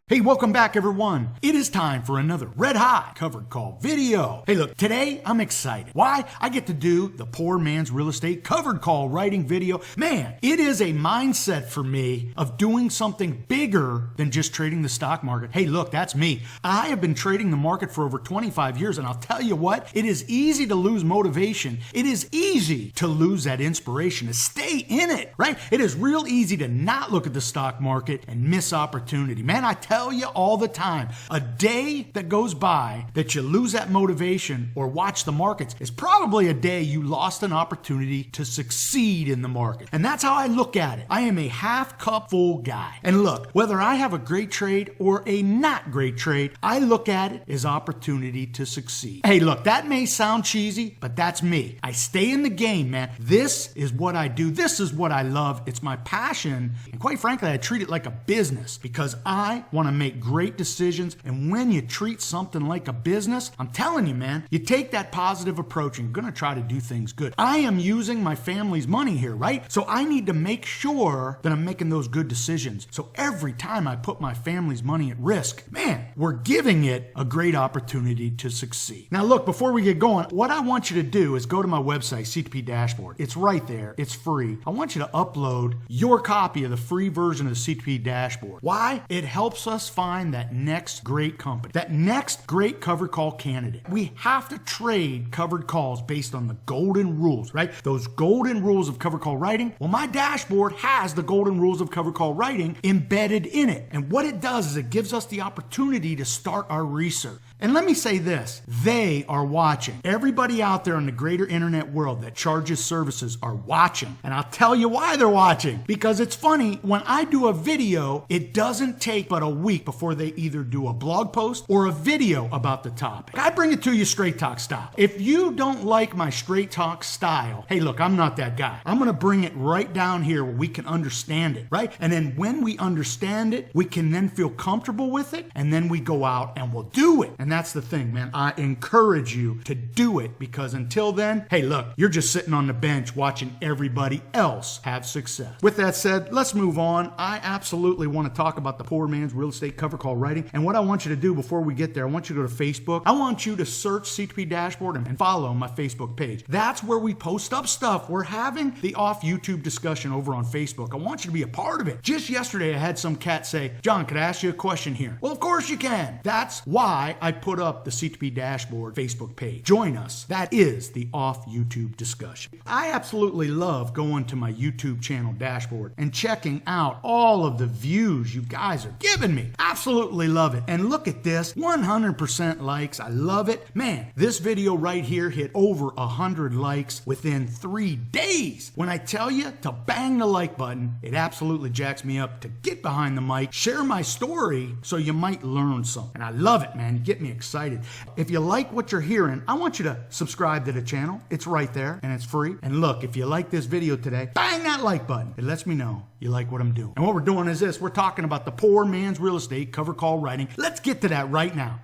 Hey, welcome back everyone. It is time for another red hot covered call video. Hey look, today I'm excited. Why? I get to do the poor man's real estate covered call writing video. Man, it is a mindset for me of doing something bigger than just trading the stock market. Hey look, that's me. I have been trading the market for over 25 years and I'll tell you what, it is easy to lose motivation. It is easy to lose that inspiration, to stay in it, right? It is real easy to not look at the stock market and miss opportunity. Man, I tell you all the time, a day that goes by that you lose that motivation or watch the markets is probably a day you lost an opportunity to succeed in the market. And that's how I look at it. I am a half cup full guy. And look, whether I have a great trade or a not great trade, I look at it as opportunity to succeed. Hey, look, that may sound cheesy, but that's me. I stay in the game, man. This is what I do. This is what I love. It's my passion. And quite frankly, I treat it like a business because I want to make great decisions. And when you treat something like a business, I'm telling you, man, you take that positive approach and you're going to try to do things good. I am using my family's money here, right? So I need to make sure that I'm making those good decisions. So every time I put my family's money at risk, man, we're giving it a great opportunity to succeed. Now, look, before we get going, what I want you to do is go to my website, CTP Dashboard. It's right there. It's free. I want you to upload your copy of the free version of the CTP Dashboard. Why? It helps us find that next great company, that next great covered call candidate. We have to trade covered calls based on the golden rules, right? Those golden rules of covered call writing. Well, my dashboard has the golden rules of covered call writing embedded in it. And what it does is it gives us the opportunity to start our research. And let me say this, they are watching. Everybody out there in the greater internet world that charges services are watching. And I'll tell you why they're watching. Because it's funny, when I do a video, it doesn't take but a week before they either do a blog post or a video about the topic. I bring it to you straight talk style. If you don't like my straight talk style, hey look, I'm not that guy. I'm gonna bring it right down here where we can understand it, right? And then when we understand it, we can then feel comfortable with it, and then we go out and we'll do it. And that's the thing, man. I encourage you to do it because until then, hey, look, you're just sitting on the bench watching everybody else have success. With that said, let's move on. I absolutely want to talk about the poor man's real estate cover call writing. And what I want you to do before we get there, I want you to go to Facebook. I want you to search CTP Dashboard and follow my Facebook page. That's where we post up stuff. We're having the off YouTube discussion over on Facebook. I want you to be a part of it. Just yesterday, I had some cat say, John, could I ask you a question here? Well, of course you can. That's why I put up the CTP Dashboard Facebook page. Join us. That is the off YouTube discussion. I absolutely love going to my YouTube channel dashboard and checking out all of the views you guys are giving me. Absolutely love it. And look at this, 100% likes. I love it. Man, this video right here hit over 100 likes within 3 days. When I tell you to bang the like button, it absolutely jacks me up to get behind the mic, share my story so you might learn something. And I love it, man. You get me excited. If you like what you're hearing, I want you to subscribe to the channel. It's right there and it's free. And look, if you like this video today, bang that like button. It lets me know you like what I'm doing. And what we're doing is this. We're talking about the poor man's real estate cover call writing. Let's get to that right now.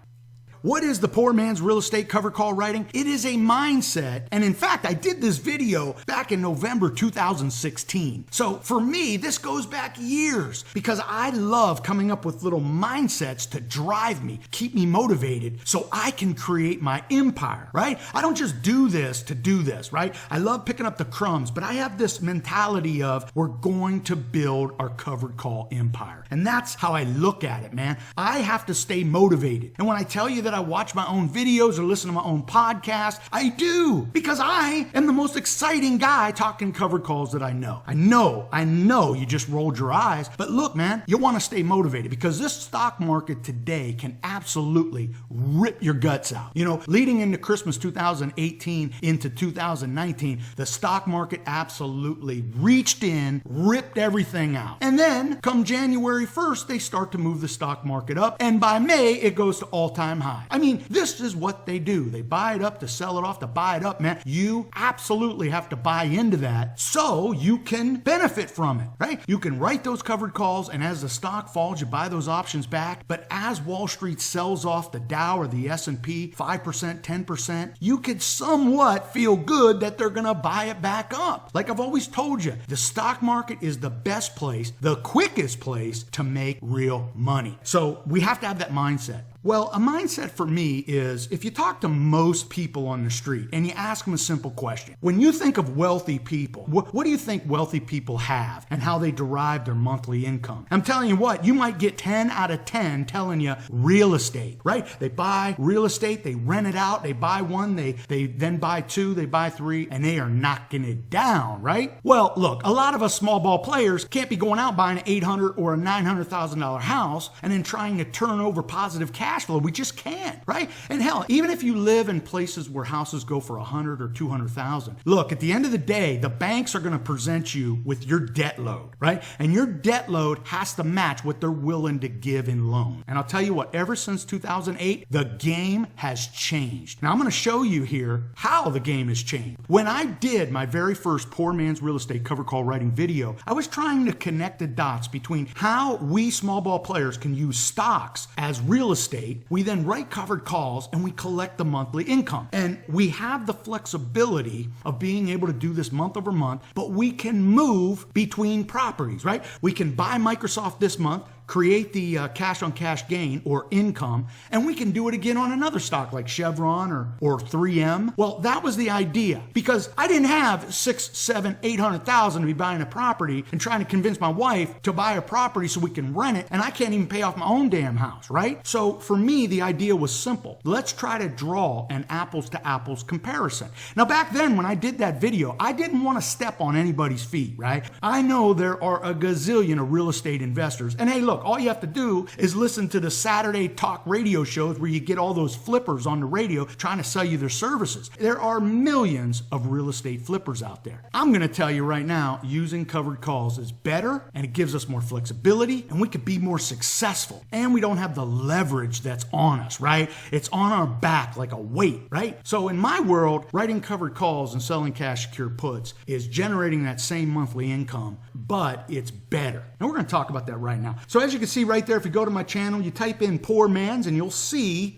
What is the poor man's real estate cover call writing? It is a mindset. And in fact, I did this video back in November 2016. So for me, this goes back years because I love coming up with little mindsets to drive me, keep me motivated so I can create my empire, right? I don't just do this to do this, right? I love picking up the crumbs, but I have this mentality of we're going to build our covered call empire. And that's how I look at it, man. I have to stay motivated. And when I tell you that I watch my own videos or listen to my own podcast, I do, because I am the most exciting guy talking covered calls that I know. I know you just rolled your eyes, but look, man, you want to stay motivated because this stock market today can absolutely rip your guts out. You know, leading into Christmas 2018 into 2019, the stock market absolutely reached in, ripped everything out. And then come January 1st, they start to move the stock market up. And by May, it goes to all-time highs. side. I mean, this is what they do. They buy it up to sell it off, to buy it up, man. You absolutely have to buy into that so you can benefit from it, right? You can write those covered calls, and as the stock falls, you buy those options back. But as Wall Street sells off the Dow or the S&P 5%, 10%, you could somewhat feel good that they're going to buy it back up. Like I've always told you, the stock market is the best place, the quickest place to make real money. So we have to have that mindset. Well, a mindset for me is if you talk to most people on the street and you ask them a simple question, when you think of wealthy people, what do you think wealthy people have and how they derive their monthly income? I'm telling you what, you might get 10 out of 10 telling you real estate, right? They buy real estate, they rent it out, they buy one, they then buy two, they buy three, and they are knocking it down, right? Well, look, a lot of us small ball players can't be going out buying an $800,000 or a $900,000 house and then trying to turn over positive cash flow. We just can't, right? And hell, even if you live in places where houses go for $100,000 or $200,000, look, at the end of the day, the banks are going to present you with your debt load, right? And your debt load has to match what they're willing to give in loan. And I'll tell you what, ever since 2008, the game has changed. Now I'm going to show you here how the game has changed. When I did my very first Poor Man's Real Estate cover call writing video, I was trying to connect the dots between how we small ball players can use stocks as real estate. We then write covered calls and we collect the monthly income. And we have the flexibility of being able to do this month over month, but we can move between properties, right? We can buy Microsoft this month, create the cash on cash gain or income, and we can do it again on another stock like Chevron or 3M. Well, that was the idea, because I didn't have 6, 7, 800,000 to be buying a property and trying to convince my wife to buy a property so we can rent it, and I can't even pay off my own damn house, right? So for me, the idea was simple. Let's try to draw an apples to apples comparison. Now back then when I did that video, I didn't want to step on anybody's feet, right? I know there are a gazillion of real estate investors, and hey, look, all you have to do is listen to the Saturday talk radio shows where you get all those flippers on the radio trying to sell you their services. There are millions of real estate flippers out there. I'm going to tell you right now, using covered calls is better, and it gives us more flexibility, and we could be more successful. And we don't have the leverage that's on us, right? It's on our back like a weight, right? So in my world, writing covered calls and selling cash secure puts is generating that same monthly income, but it's better. And we're going to talk about that right now. So as you can see right there, if you go to my channel, you type in Poor Man's and you'll see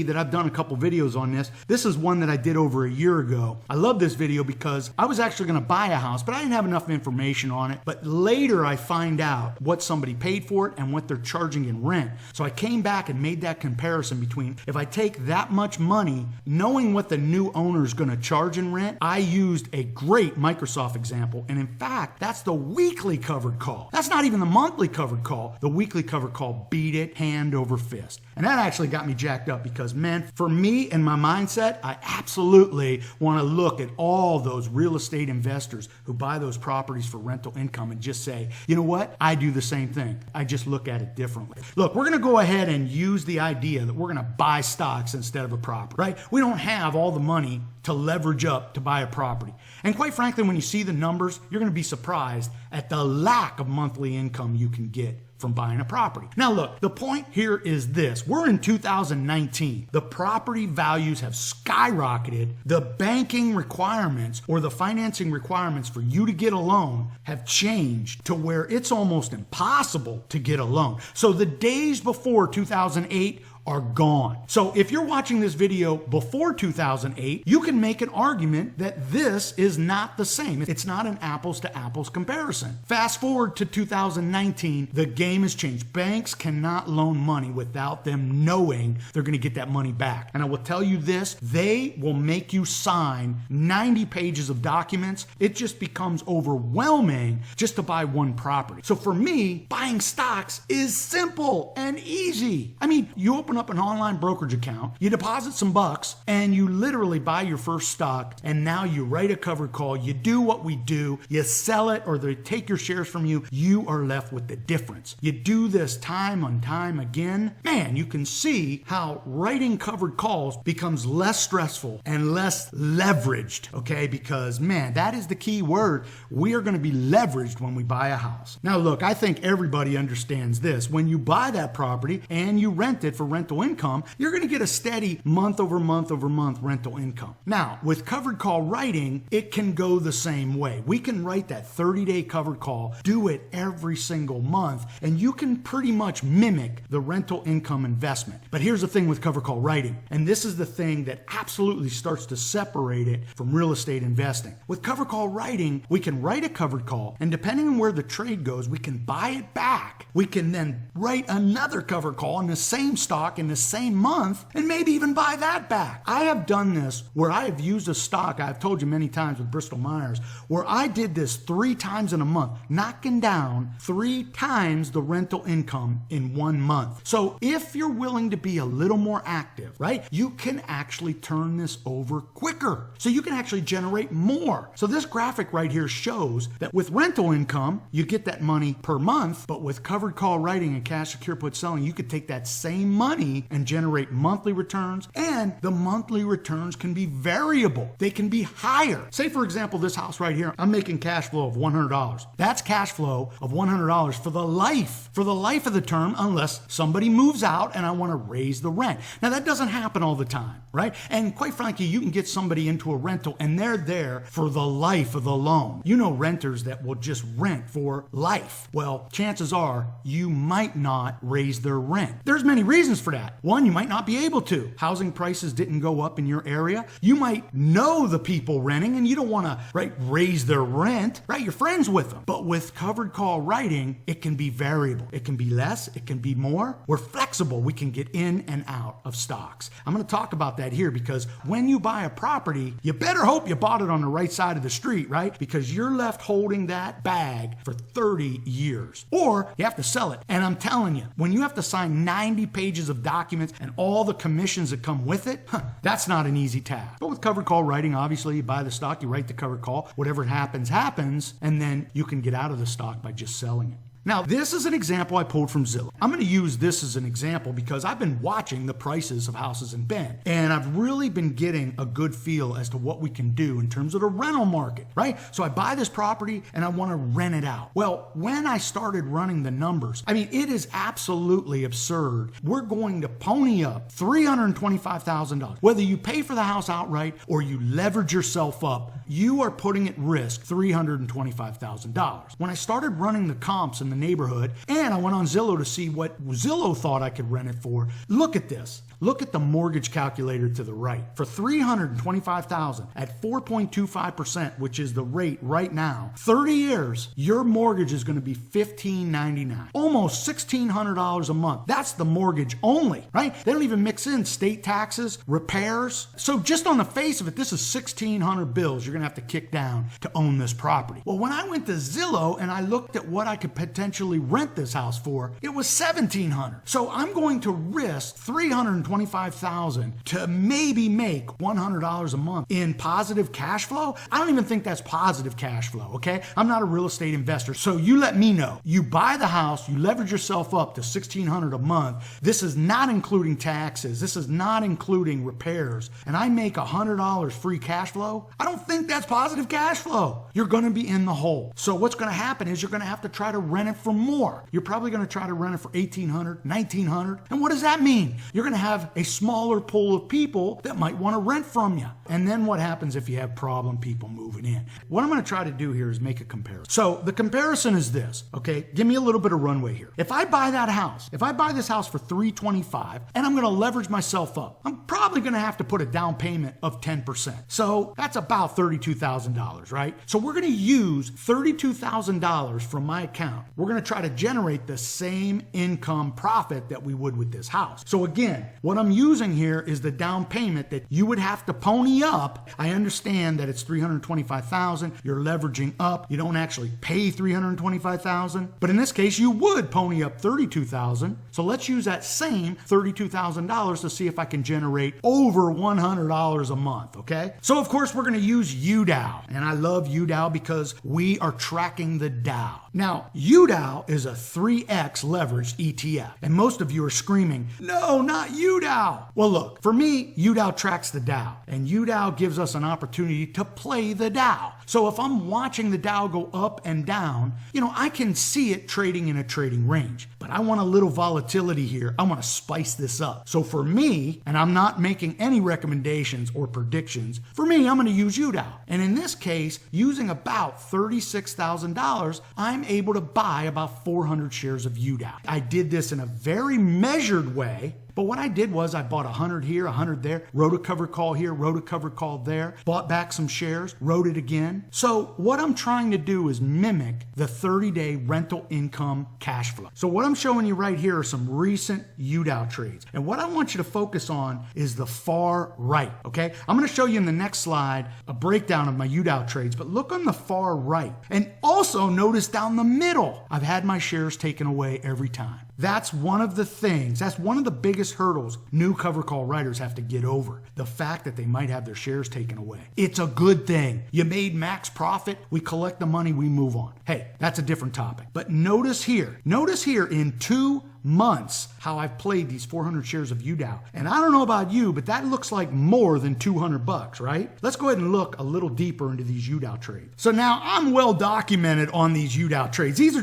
that I've done a couple videos on this. This is one that I did over a year ago. I love this video because I was actually going to buy a house, but I didn't have enough information on it. But later I find out what somebody paid for it and what they're charging in rent. So I came back and made that comparison between if I take that much money, knowing what the new owner is going to charge in rent, I used a great Microsoft example. And in fact, that's the weekly covered call. That's not even the monthly covered call. The weekly covered call beat it hand over fist. And that actually got me jacked up because, man, for me and my mindset, I absolutely want to look at all those real estate investors who buy those properties for rental income and just say, you know what? I do the same thing. I just look at it differently. Look, we're going to go ahead and use the idea that we're going to buy stocks instead of a property, right? We don't have all the money to leverage up to buy a property. And quite frankly, when you see the numbers, you're going to be surprised at the lack of monthly income you can get from buying a property. Now look, the point here is this. We're in 2019. The property values have skyrocketed. The banking requirements or the financing requirements for you to get a loan have changed to where it's almost impossible to get a loan. So the days before 2008 are gone. So if you're watching this video before 2008, you can make an argument that this is not the same. It's not an apples to apples comparison. Fast forward to 2019, the game has changed. Banks cannot loan money without them knowing they're going to get that money back. And I will tell you this, they will make you sign 90 pages of documents. It just becomes overwhelming just to buy one property. So for me, buying stocks is simple and easy. I mean, you open up an online brokerage account, you deposit some bucks, and you literally buy your first stock, and now you write a covered call, you do what we do, you sell it, or they take your shares from you, you are left with the difference. You do this time and time again, man, you can see how writing covered calls becomes less stressful and less leveraged, okay? Because, man, that is the key word. We are going to be leveraged when we buy a house. Now, look, I think everybody understands this. When you buy that property and you rent it for rental rental income, you're going to get a steady month over month over month rental income. Now, with covered call writing, it can go the same way. We can write that 30-day covered call, do it every single month, and you can pretty much mimic the rental income investment. But here's the thing with covered call writing, and this is the thing that absolutely starts to separate it from real estate investing. With covered call writing, we can write a covered call, and depending on where the trade goes, we can buy it back. We can then write another covered call on the same stock in the same month, and maybe even buy that back. I have done this where I have used a stock, I've told you many times with Bristol Myers, where I did this 3 times in a month, knocking down 3 times the rental income in 1 month. So if you're willing to be a little more active, right, you can actually turn this over quicker. So you can actually generate more. So this graphic right here shows that with rental income, you get that money per month, but with covered call writing and cash secure put selling, you could take that same money and generate monthly returns, and the monthly returns can be variable. They can be higher. Say, for example, this house right here, I'm making cash flow of $100. That's cash flow of $100 for the life of the term, unless somebody moves out and I want to raise the rent. Now, that doesn't happen all the time, right? And quite frankly, you can get somebody into a rental and they're there for the life of the loan. You know renters that will just rent for life. Well, chances are you might not raise their rent. There's many reasons for that. One, you might not be able to. Housing prices didn't go up in your area. You might know the people renting and you don't want to, right, raise their rent, right? You're friends with them. But with covered call writing, it can be variable. It can be less, it can be more. We're flexible. We can get in and out of stocks. I'm going to talk about that here because when you buy a property, you better hope you bought it on the right side of the street, right? Because you're left holding that bag for 30 years. Or you have to sell it. And I'm telling you, when you have to sign 90 pages of documents and all the commissions that come with it, that's not an easy task. But with covered call writing, obviously you buy the stock, you write the covered call, whatever happens, happens, and then you can get out of the stock by just selling it. Now, this is an example I pulled from Zillow. I'm going to use this as an example because I've been watching the prices of houses in Bend, and I've really been getting a good feel as to what we can do in terms of the rental market, right? So I buy this property and I want to rent it out. Well, when I started running the numbers, I mean, it is absolutely absurd. We're going to pony up $325,000. Whether you pay for the house outright or you leverage yourself up, you are putting at risk $325,000. When I started running the comps in the neighborhood, and I went on Zillow to see what Zillow thought I could rent it for. Look at this. Look at the mortgage calculator to the right. For $325,000 at 4.25%, which is the rate right now, 30 years, your mortgage is going to be $1,599, almost $1,600 a month. That's the mortgage only, right? They don't even mix in state taxes, repairs. So just on the face of it, this is $1,600 bills you're going to have to kick down to own this property. Well, when I went to Zillow and I looked at what I could potentially rent this house for, it was $1,700. So I'm going to risk $325,000 to maybe make $100 a month in positive cash flow. I don't even think that's positive cash flow, okay? I'm not a real estate investor, so you let me know. You buy the house, you leverage yourself up to $1,600 a month. This is not including taxes. This is not including repairs. And I make $100 free cash flow. I don't think that's positive cash flow. You're going to be in the hole. So what's going to happen is you're going to have to try to rent it for more. You're probably going to try to rent it for $1,800, $1,900. And what does that mean? You're going to have a smaller pool of people that might want to rent from you. And then what happens if you have problem people moving in? What I'm going to try to do here is make a comparison. So the comparison is this, okay? Give me a little bit of runway here. If I buy that house, if I buy this house for $325,000 and I'm going to leverage myself up, I'm probably going to have to put a down payment of 10%. So that's about $32,000, right? So we're going to use $32,000 from my account. We're going to try to generate the same income profit that we would with this house. So again, what I'm using here is the down payment that you would have to pony up. I understand that it's $325,000. You're leveraging up. You don't actually pay $325,000. But in this case, you would pony up $32,000. So let's use that same $32,000 to see if I can generate over $100 a month, okay? So of course, we're going to use UDOW. And I love UDOW because we are tracking the Dow. Now, UDOW is a 3x leveraged ETF. And most of you are screaming, no, not UDOW. Well, look, for me, UDOW tracks the Dow. And UDOW gives us an opportunity to play the Dow. So if I'm watching the Dow go up and down, I can see it trading in a trading range. But I want a little volatility here. I want to spice this up. So for me, and I'm not making any recommendations or predictions, for me, I'm going to use UDOW. And in this case, using about $36,000, I'm able to buy about 400 shares of UDOW. I did this in a very measured way. But what I did was I bought 100 here, 100 there, wrote a covered call here, wrote a covered call there, bought back some shares, wrote it again. So what I'm trying to do is mimic the 30-day rental income cash flow. So what I'm showing you right here are some recent UDOW trades. And what I want you to focus on is the far right, okay? I'm going to show you in the next slide a breakdown of my UDOW trades, but look on the far right. And also notice down the middle, I've had my shares taken away every time. That's one of the things, that's one of the biggest hurdles new cover call writers have to get over. The fact that they might have their shares taken away. It's a good thing. You made max profit, we collect the money, we move on. Hey, that's a different topic. But notice here in 2 months how I've played these 400 shares of UDOW. And I don't know about you, but that looks like more than $200, right? Let's go ahead and look a little deeper into these UDOW trades. So now I'm well documented on these UDOW trades. These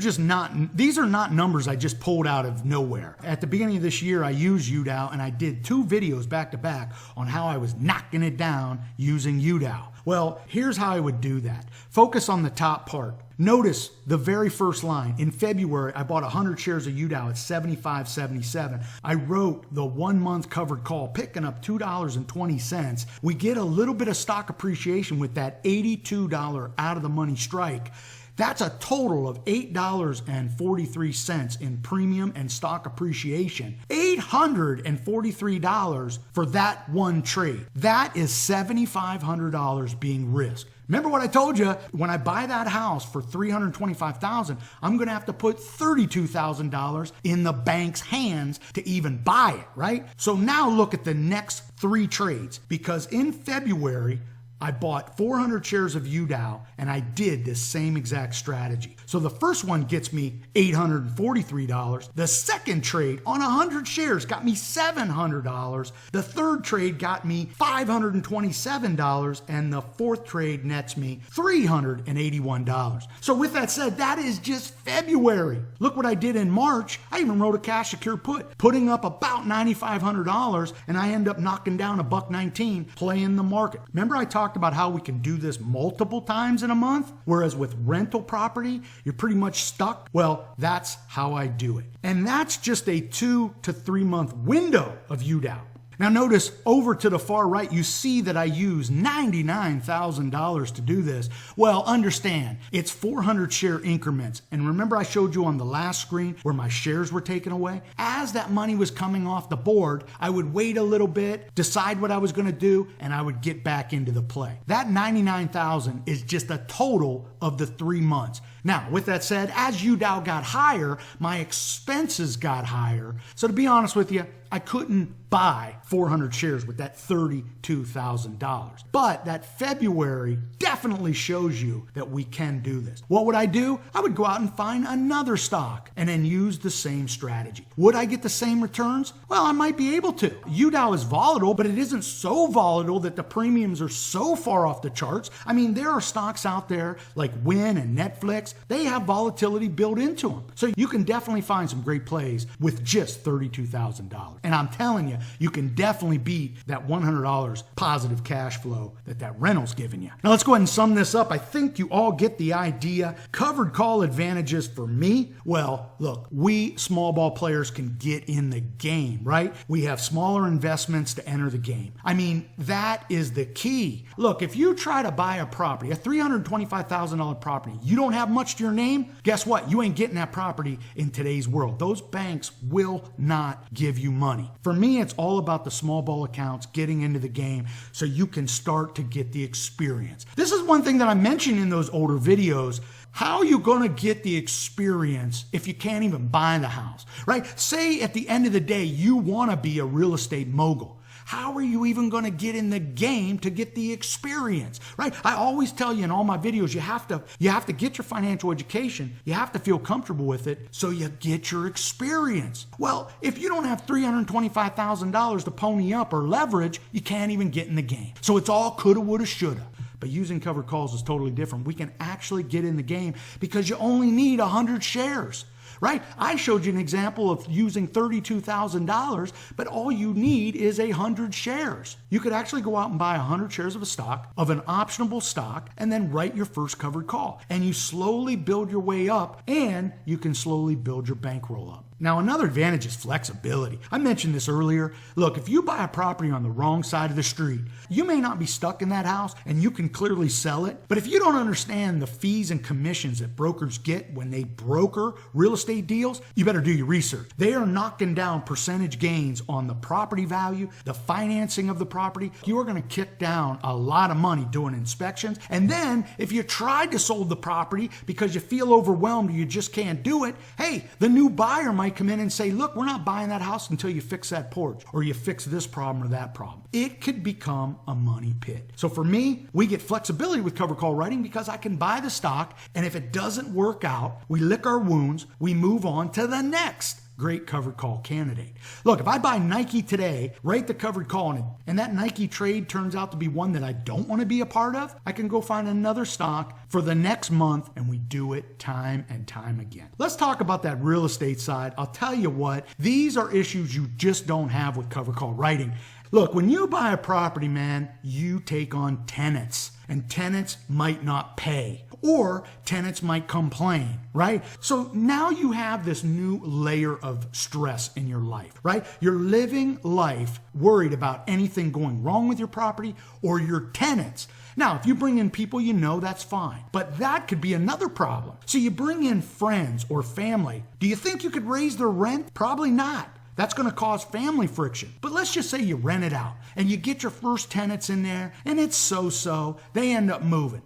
are not numbers I just pulled out of nowhere. At the beginning of this year, I used UDOW and I did 2 videos back to back on how I was knocking it down using UDOW. Well, here's how I would do that. Focus on the top part. Notice the very first line. In February, I bought 100 shares of UDOW at $75.77. I wrote the 1 month covered call, picking up $2.20. We get a little bit of stock appreciation with that $82 out of the money strike. That's a total of $8.43 in premium and stock appreciation. $843 for that one trade. That is $7,500 being risked. Remember what I told you? When I buy that house for $325,000, I'm going to have to put $32,000 in the bank's hands to even buy it, right? So now look at the next 3 trades, because in February, I bought 400 shares of UDOW and I did this same exact strategy. So the first one gets me $843. The second trade on 100 shares got me $700. The third trade got me $527. And the fourth trade nets me $381. So with that said, that is just February. Look what I did in March. I even wrote a cash secure putting up about $9,500, and I end up knocking down $1.19 playing the market. Remember I talked about how we can do this multiple times in a month, whereas with rental property, you're pretty much stuck. Well, that's how I do it. And that's just a 2 to 3 month window of UDOW. Now notice over to the far right, you see that I use $99,000 to do this. Well, understand, it's 400 share increments. And remember I showed you on the last screen where my shares were taken away? As that money was coming off the board, I would wait a little bit, decide what I was going to do, and I would get back into the play. That $99,000 is just a total of the 3 months. Now, with that said, as UDOW got higher, my expenses got higher. So to be honest with you, I couldn't buy 400 shares with that $32,000. But that February definitely shows you that we can do this. What would I do? I would go out and find another stock and then use the same strategy. Would I get the same returns? Well, I might be able to. UDOW is volatile, but it isn't so volatile that the premiums are so far off the charts. I mean, there are stocks out there like Wynn and Netflix. They have volatility built into them. So you can definitely find some great plays with just $32,000. And I'm telling you, you can definitely beat that $100 positive cash flow that rental's giving you. Now let's go ahead and sum this up. I think you all get the idea. Covered call advantages for me. Well, look, we small ball players can get in the game, right? We have smaller investments to enter the game. I mean, that is the key. Look, if you try to buy a property, a $325,000 property, you don't have much to your name, guess what? You ain't getting that property in today's world. Those banks will not give you money. For me, it's all about the small ball accounts, getting into the game so you can start to get the experience. This is one thing that I mentioned in those older videos. How are you going to get the experience if you can't even buy the house, right? Say at the end of the day, you want to be a real estate mogul. How are you even going to get in the game to get the experience, right? I always tell you in all my videos, you have to get your financial education. You have to feel comfortable with it so you get your experience. Well, if you don't have $325,000 to pony up or leverage, you can't even get in the game. So it's all coulda, woulda, shoulda. But using covered calls is totally different. We can actually get in the game because you only need 100 shares. Right? I showed you an example of using $32,000, but all you need is 100 shares. You could actually go out and buy 100 shares of a stock, of an optionable stock, and then write your first covered call. And you slowly build your way up, and you can slowly build your bankroll up. Now, another advantage is flexibility. I mentioned this earlier. Look, if you buy a property on the wrong side of the street, you may not be stuck in that house and you can clearly sell it. But if you don't understand the fees and commissions that brokers get when they broker real estate deals, you better do your research. They are knocking down percentage gains on the property value, the financing of the property. You are going to kick down a lot of money doing inspections. And then if you tried to sold the property because you feel overwhelmed or you just can't do it, hey, the new buyer might come in and say, look, we're not buying that house until you fix that porch or you fix this problem or that problem. It could become a money pit. So for me, we get flexibility with covered call writing because I can buy the stock, and if it doesn't work out, we lick our wounds, we move on to the next great covered call candidate. Look, if I buy Nike today, write the covered call on it, and that Nike trade turns out to be one that I don't want to be a part of, I can go find another stock for the next month, and we do it time and time again. Let's talk about that real estate side. I'll tell you what, these are issues you just don't have with covered call writing. Look, when you buy a property, man, you take on tenants, and tenants might not pay. Or tenants might complain, right? So now you have this new layer of stress in your life, right? You're living life worried about anything going wrong with your property or your tenants. Now, if you bring in people you know, that's fine. But that could be another problem. So you bring in friends or family. Do you think you could raise their rent? Probably not. That's going to cause family friction. But let's just say you rent it out and you get your first tenants in there and it's so-so. They end up moving.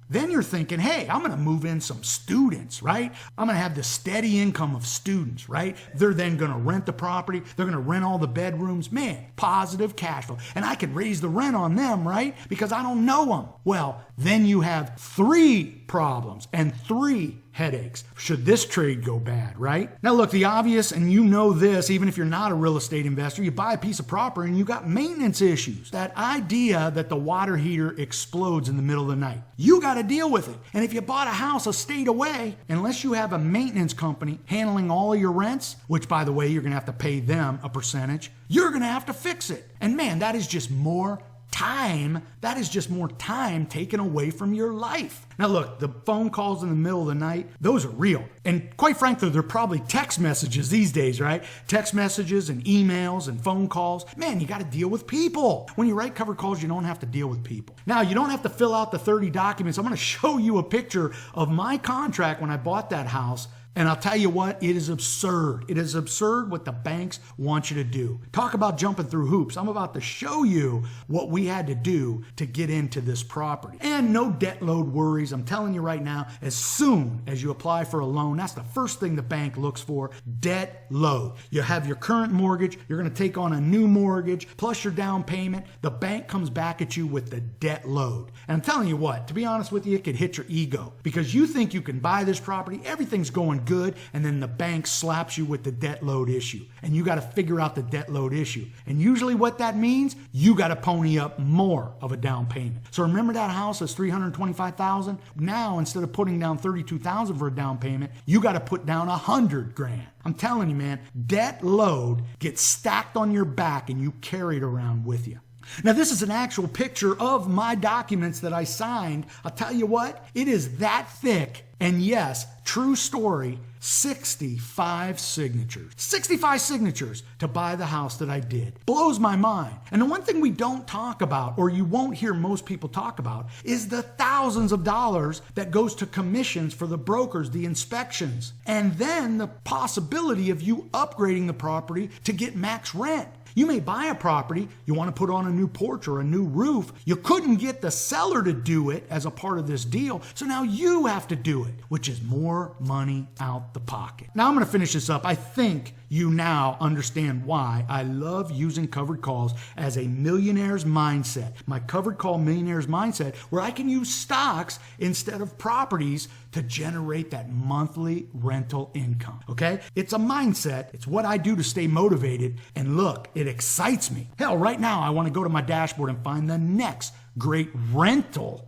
Then you're thinking, hey, I'm going to move in some students, right? I'm going to have the steady income of students, right? They're then going to rent the property. They're going to rent all the bedrooms. Man, positive cash flow. And I can raise the rent on them, right? Because I don't know them. Well, then you have 3 problems and 3 headaches should this trade go bad, right? Now look, the obvious, and you know this, even if you're not a real estate investor, you buy a piece of property and you got maintenance issues. That idea that the water heater explodes in the middle of the night, you got to deal with it. And if you bought a house a state away, unless you have a maintenance company handling all of your rents, which by the way, you're going to have to pay them a percentage, you're going to have to fix it. And man, that is just more time. That is just more time taken away from your life. Now look, the phone calls in the middle of the night, those are real. And quite frankly, they're probably text messages these days, right? Text messages and emails and phone calls. Man, you got to deal with people. When you write covered calls, you don't have to deal with people. Now, you don't have to fill out the 30 documents. I'm going to show you a picture of my contract when I bought that house. And I'll tell you what, it is absurd. It is absurd what the banks want you to do. Talk about jumping through hoops. I'm about to show you what we had to do to get into this property. And no debt load worries. I'm telling you right now, as soon as you apply for a loan, that's the first thing the bank looks for, debt load. You have your current mortgage, you're going to take on a new mortgage, plus your down payment. The bank comes back at you with the debt load. And I'm telling you what, to be honest with you, it could hit your ego because you think you can buy this property, everything's going good, and then the bank slaps you with the debt load issue. And you got to figure out the debt load issue. And usually what that means, you got to pony up more of a down payment. So remember that house is $325,000? Now, instead of putting down $32,000 for a down payment, you got to put down $100,000. I'm telling you, man, debt load gets stacked on your back and you carry it around with you. Now, this is an actual picture of my documents that I signed. I'll tell you what, it is that thick. And yes, true story, 65 signatures. 65 signatures to buy the house that I did. Blows my mind. And the one thing we don't talk about, or you won't hear most people talk about, is the thousands of dollars that goes to commissions for the brokers, the inspections, and then the possibility of you upgrading the property to get max rent. You may buy a property, you want to put on a new porch or a new roof. You couldn't get the seller to do it as a part of this deal, so now you have to do it, which is more money out the pocket. Now I'm going to finish this up. I think you now understand why I love using covered calls as a millionaire's mindset. My covered call millionaire's mindset, where I can use stocks instead of properties to generate that monthly rental income. Okay? It's a mindset. It's what I do to stay motivated. And look, it excites me. Hell, right now I want to go to my dashboard and find the next great rental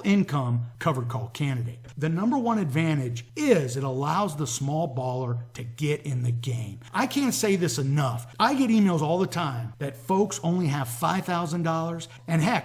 income covered call candidate. The number one advantage is it allows the small baller to get in the game. I can't say this enough. I get emails all the time that folks only have $5,000,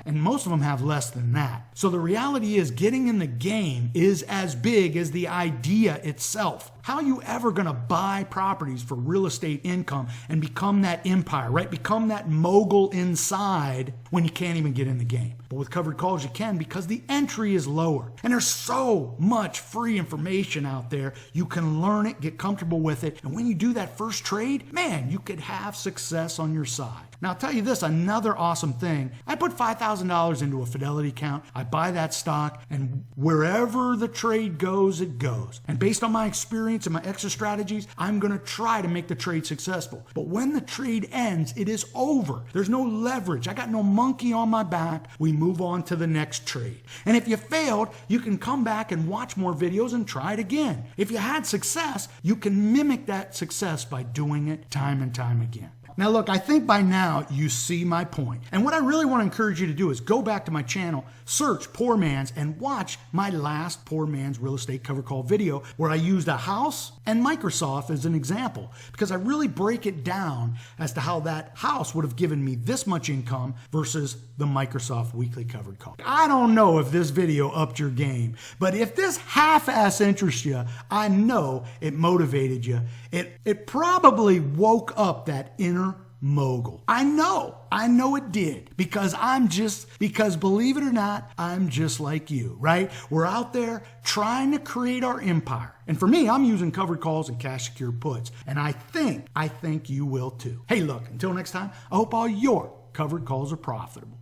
and most of them have less than that. So the reality is getting in the game is as big as the idea itself. How are you ever going to buy properties for real estate income and become that empire, right? Become that mogul inside when you can't even get in the game. But with covered calls, you can, because the entry is lower. And there's so much free information out there. You can learn it, get comfortable with it. And when you do that first trade, man, you could have success on your side. Now, I'll tell you this, another awesome thing. I put $5,000 into a Fidelity account. I buy that stock, and wherever the trade goes, it goes. And based on my experience and my exit strategies, I'm going to try to make the trade successful. But when the trade ends, it is over. There's no leverage. I got no monkey on my back. We move on to the next trade. And if you failed, you can come back and watch more videos and try it again. If you had success, you can mimic that success by doing it time and time again. Now look, I think by now you see my point. And what I really want to encourage you to do is go back to my channel, search Poor Man's, and watch my last Poor Man's Real Estate Cover Call video where I used a house and Microsoft as an example, because I really break it down as to how that house would have given me this much income versus the Microsoft weekly covered call. I don't know if this video upped your game, but if this half-ass interests you, I know it motivated you. It probably woke up that inner mogul. I know it did, because believe it or not, I'm just like you, right? We're out there trying to create our empire. And for me, I'm using covered calls and cash secured puts. And I think you will too. Hey, look, until next time, I hope all your covered calls are profitable.